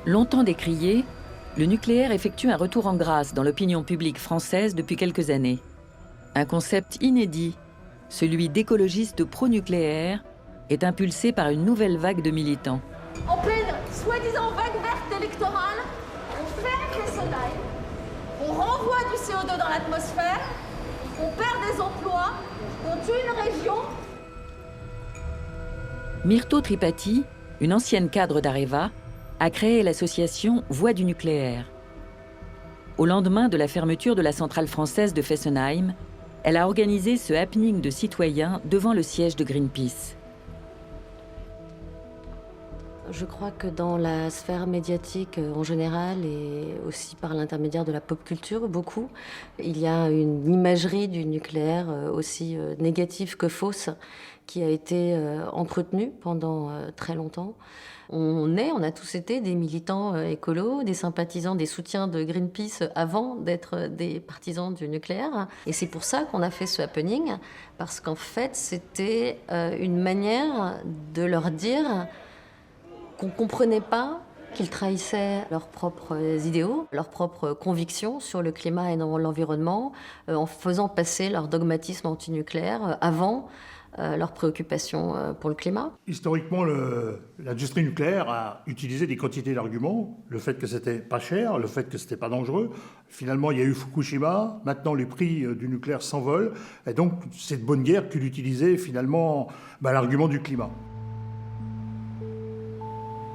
Longtemps décrié, le nucléaire effectue un retour en grâce dans l'opinion publique française depuis quelques années. Un concept inédit, celui d'écologistes pro-nucléaires, est impulsé par une nouvelle vague de militants. En pleine soi-disant vague verte électorale, on ferme Fessenheim, on renvoie du CO2 dans l'atmosphère, on perd des emplois, on tue une région. Myrto Tripati, une ancienne cadre d'Areva, a créé l'association Voix du nucléaire. Au lendemain de la fermeture de la centrale française de Fessenheim, elle a organisé ce happening de citoyens devant le siège de Greenpeace. Je crois que dans la sphère médiatique en général et aussi par l'intermédiaire de la pop culture, beaucoup, il y a une imagerie du nucléaire aussi négative que fausse qui a été entretenue pendant très longtemps. On a tous été des militants écolos, des sympathisants, des soutiens de Greenpeace avant d'être des partisans du nucléaire. Et c'est pour ça qu'on a fait ce happening, parce qu'en fait, c'était une manière de leur dire qu'on ne comprenait pas qu'ils trahissaient leurs propres idéaux, leurs propres convictions sur le climat et l'environnement, en faisant passer leur dogmatisme antinucléaire avant leurs préoccupations pour le climat. Historiquement, l'industrie nucléaire a utilisé des quantités d'arguments, le fait que c'était pas cher, le fait que c'était pas dangereux. Finalement, il y a eu Fukushima, maintenant les prix du nucléaire s'envolent, et donc c'est de bonne guerre qu'il utilisait finalement l'argument du climat.